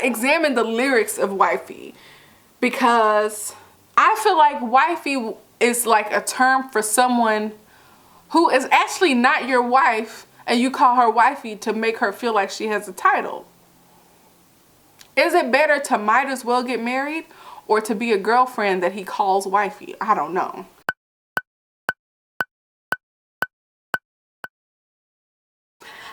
examine the lyrics of wifey, because I feel like wifey is like a term for someone who is actually not your wife, and you call her wifey to make her feel like she has a title. Is it better to might as well get married, or to be a girlfriend that he calls wifey? I don't know.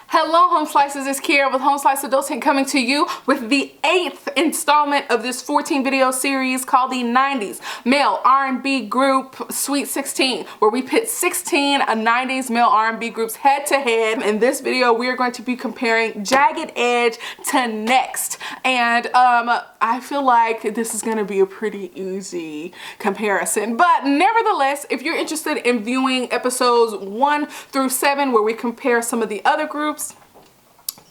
Hello Home Slices, it's Kiera with Home Slice Adulting, coming to you with the 8th installment of this 14 video series called the 90s Male R&B Group Sweet 16, where we pit 16 90s male R&B groups head to head. In this video, we are going to be comparing Jagged Edge to Next. And I feel like this is going to be a pretty easy comparison. But nevertheless, if you're interested in viewing episodes 1 through 7, where we compare some of the other groups,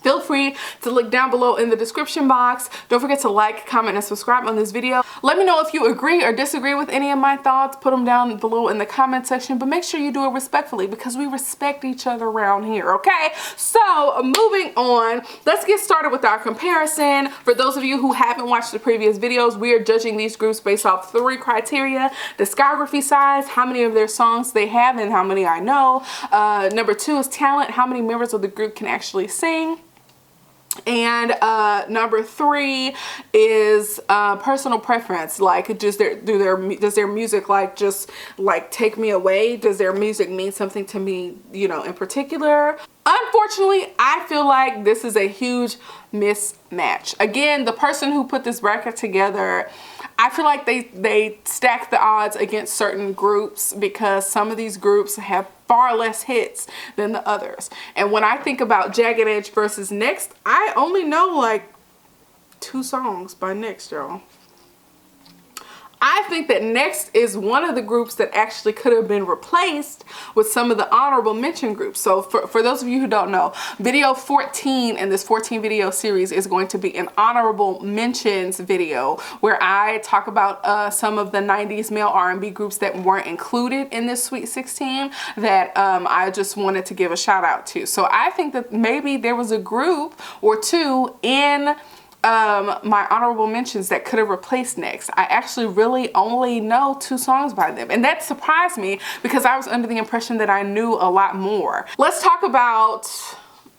feel free to look down below in the description box. Don't forget to like, comment, and subscribe on this video. Let me know if you agree or disagree with any of my thoughts. Put them down below in the comment section, but make sure you do it respectfully, because we respect each other around here, okay? So moving on, let's get started with our comparison. For those of you who haven't watched the previous videos, we are judging these groups based off 3 criteria: discography size, how many of their songs they have and how many I know. Number 2 is talent, how many members of the group can actually sing. And number 3 is personal preference, like does their music like just like take me away? Does their music mean something to me, you know, in particular? Unfortunately, I feel like this is a huge mismatch. Again, the person who put this bracket together, I feel like they stack the odds against certain groups, because some of these groups have far less hits than the others. And when I think about Jagged Edge versus Next, I only know like 2 songs by Next, y'all. I think that Next is one of the groups that actually could have been replaced with some of the honorable mention groups. So for those of you who don't know, video 14 in this 14 video series is going to be an honorable mentions video, where I talk about some of the 90s male R&B groups that weren't included in this Sweet 16 that I just wanted to give a shout out to. So I think that maybe there was a group or 2 in my honorable mentions that could have replaced Next. I actually really only know 2 songs by them, and that surprised me, because I was under the impression that I knew a lot more. Let's talk about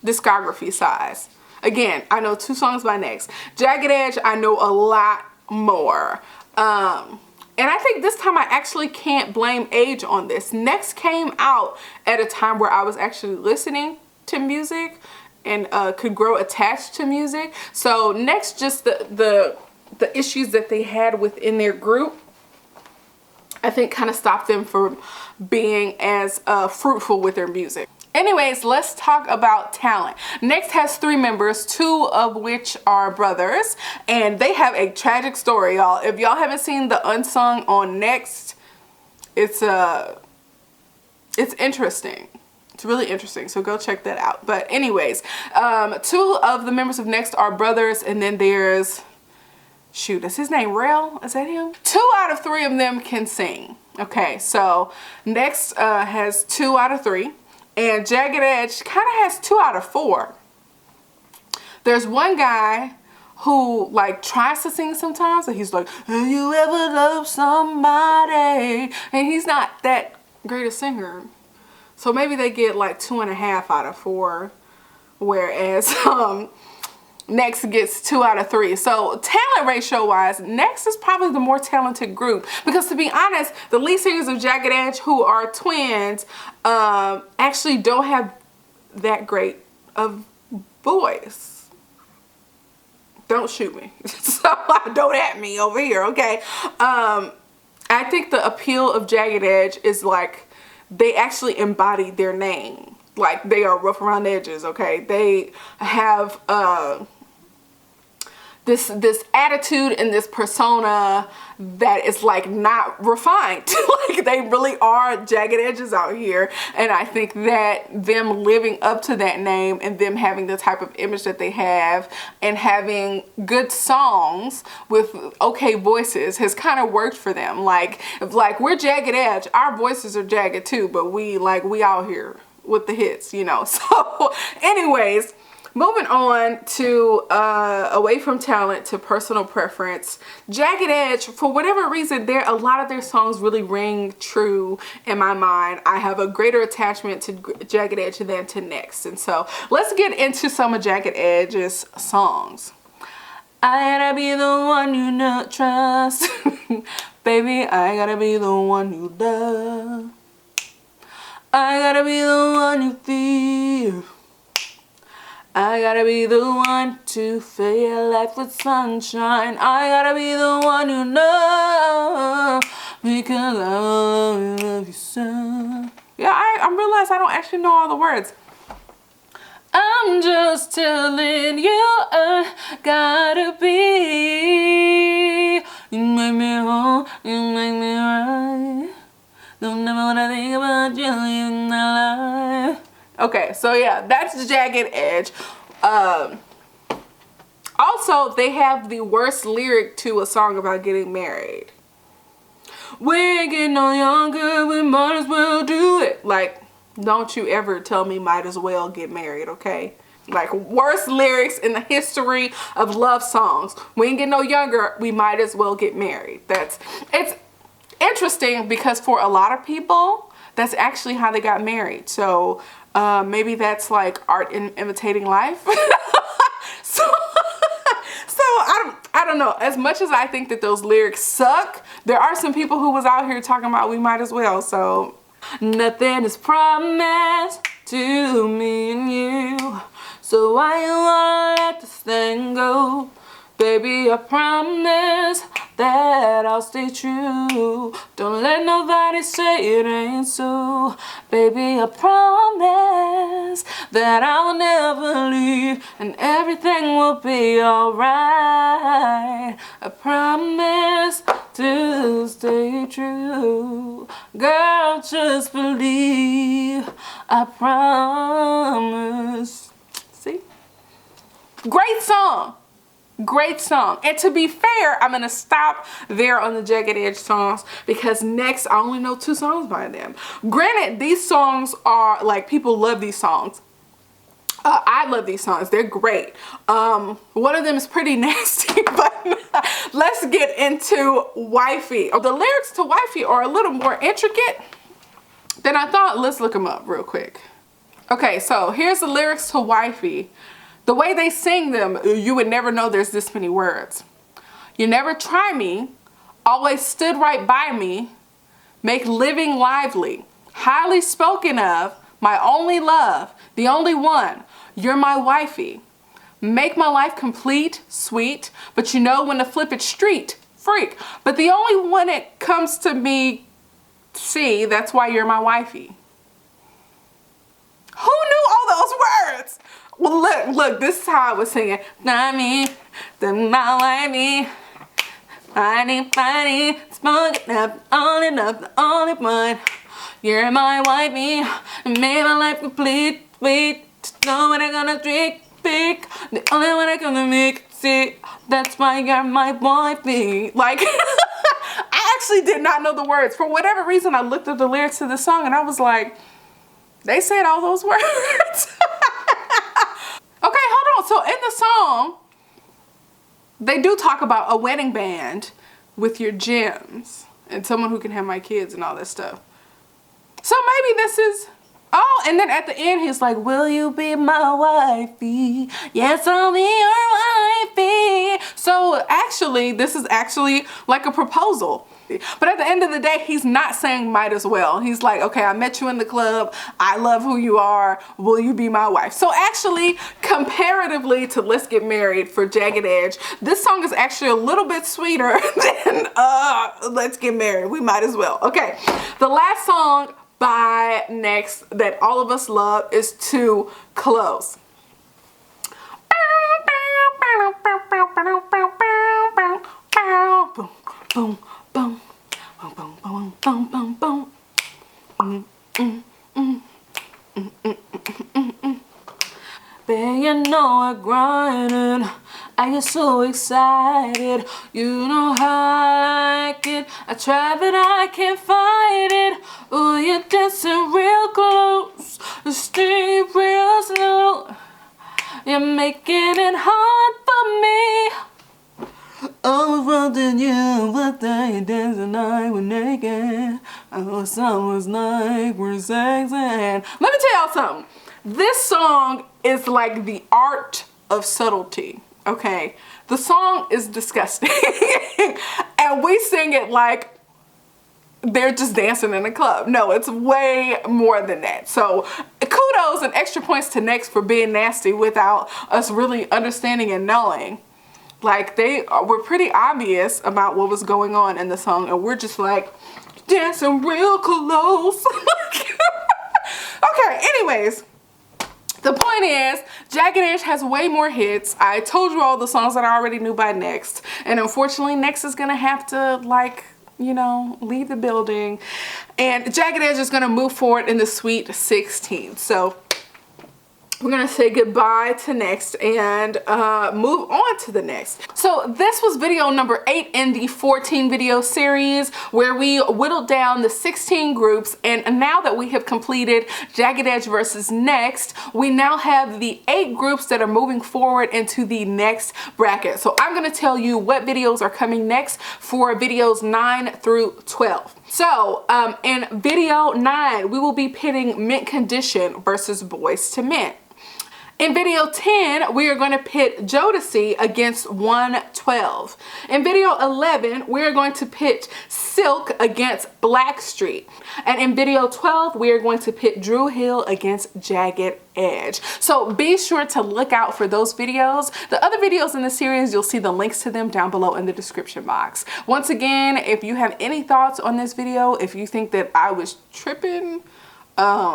discography size. Again, I know 2 songs by Next. Jagged Edge, I know a lot more. And I think this time I actually can't blame age on this. Next came out at a time where I was actually listening to music and could grow attached to music. So Next, just the issues that they had within their group, I think kind of stopped them from being as fruitful with their music. Anyways, let's talk about talent. Next has 3 members, 2 of which are brothers, and they have a tragic story, y'all. If y'all haven't seen the Unsung on Next, it's interesting. It's really interesting, so go check that out. But anyways, 2 of the members of Next are brothers, and then there's, shoot, is his name Rel? Is that him? 2 out of 3 of them can sing. Okay, so Next has 2 out of 3, and Jagged Edge kind of has 2 out of 4. There's one guy who like tries to sing sometimes, and he's like, have you ever loved somebody? And he's not that great a singer. So maybe they get like 2.5 out of 4, whereas Next gets 2 out of 3. So talent ratio wise, Next is probably the more talented group, because to be honest, the lead singers of Jagged Edge, who are twins, actually don't have that great of voice. Don't shoot me. So don't at me over here, okay? I think the appeal of Jagged Edge is like, they actually embody their name. Like, they are rough around the edges, okay? They have this attitude and this persona that is like not refined. Like, they really are jagged edges out here, and I think that them living up to that name and them having the type of image that they have and having good songs with okay voices has kind of worked for them. Like we're Jagged Edge, our voices are jagged too, but we out here with the hits, you know. So anyways, Moving on to away from talent to personal preference. Jagged Edge, for whatever reason, a lot of their songs really ring true in my mind. I have a greater attachment to Jagged Edge than to Next. And so let's get into some of Jagged Edge's songs. I gotta be the one you not trust. Baby, I gotta be the one you love. I gotta be the one you feel. I gotta be the one to fill your life with sunshine. I gotta be the one you know, because I love you so. Yeah, I realize I don't actually know all the words. I'm just telling you, I gotta be. You make me whole, you make me right. Don't never wanna think about you in my life. Okay, so yeah, that's Jagged Edge. Also, they have the worst lyric to a song about getting married. We ain't getting no younger, we might as well do it. Like, don't you ever tell me might as well get married, okay? Like, worst lyrics in the history of love songs. We ain't getting no younger, we might as well get married. It's interesting because for a lot of people, that's actually how they got married. So maybe that's like art imitating life. so I don't know. As much as I think that those lyrics suck, there are some people who was out here talking about we might as well. So nothing is promised to me and you. So why you wanna let this thing go? Baby, I promise that I'll stay true. Don't let nobody say it ain't so. Baby, I promise that I will never leave and everything will be alright. I promise to stay true. Girl, just believe. I promise. See? Great song. Great song. And to be fair, I'm gonna stop there on the Jagged Edge songs because Next, I only know 2 songs by them. Granted, these songs are like, people love these songs. I love these songs. They're great. One of them is pretty nasty, but let's get into Wifey. The lyrics to Wifey are a little more intricate than I thought. Let's look them up real quick. Okay, so here's the lyrics to Wifey. The way they sing them, you would never know there's this many words. You never try me, always stood right by me, make living lively, highly spoken of, my only love, the only one, you're my wifey. Make my life complete, sweet, but you know when to flip it street, freak. But the only one it comes to me, see, that's why you're my wifey. Who knew all those words? Well, look, this is how I was singing. Not me, the my wifey. Funny, smoking up, the only one. You're my wifey, made my life complete, sweet. Know what I'm gonna drink, pick. The only one I'm gonna make, see. That's why you're my wifey. Like, I actually did not know the words. For whatever reason, I looked at the lyrics to the song and I was like, they said all those words. Okay, hold on. So in the song, they do talk about a wedding band with your gems and someone who can have my kids and all that stuff. So maybe this is, oh, and then at the end he's like, will you be my wifey? Yes, I'll be your wifey. So actually, this is actually like a proposal. But at the end of the day, he's not saying might as well. He's like, okay, I met you in the club. I love who you are. Will you be my wife? So actually, comparatively to Let's Get Married for Jagged Edge, this song is actually a little bit sweeter than Let's Get Married. We might as well. Okay, the last song by Next that all of us love is Too Close. Boom, boom. Boom, boom, boom, boom, boom, boom, boom. Babe, you know I'm grinding. I get so excited. You know how I like it. I try, but I can't fight it. Oh, you're dancing real close. Stay real slow. You're making it hard for me. I was wanting you, but they danced the night we're naked. Oh, summer's night we're sexing. Let me tell y'all something. This song is like the art of subtlety, okay? The song is disgusting. And we sing it like they're just dancing in a club. No, it's way more than that. So kudos and extra points to Next for being nasty without us really understanding and knowing. Like, they were pretty obvious about what was going on in the song, and we're just like dancing real close. Okay, anyways, the point is, Jagged Edge has way more hits. I told you all the songs that I already knew by Next, and unfortunately Next is gonna have to, like, you know, leave the building, and Jagged Edge is gonna move forward in the Sweet 16. So we're gonna say goodbye to Next and move on to the next. So this was video number 8 in the 14 video series, where we whittled down the 16 groups, and now that we have completed Jagged Edge versus Next, we now have the 8 groups that are moving forward into the next bracket. So I'm gonna tell you what videos are coming next for videos 9 through 12. So in video 9, we will be pitting Mint Condition versus Boys to Men. In video 10, we are going to pit Jodeci against 112. In video 11, we are going to pit Silk against Blackstreet. And in video 12, we are going to pit Dru Hill against Jagged Edge. So be sure to look out for those videos. The other videos in the series, you'll see the links to them down below in the description box. Once again, if you have any thoughts on this video, if you think that I was tripping,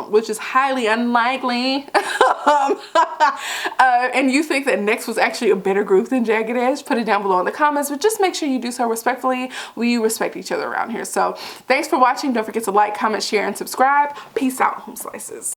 which is highly unlikely, and you think that Next was actually a better group than Jagged Edge, put it down below in the comments, but just make sure you do so respectfully. We respect each other around here. So thanks for watching. Don't forget to like, comment, share, and subscribe. Peace out, home slices.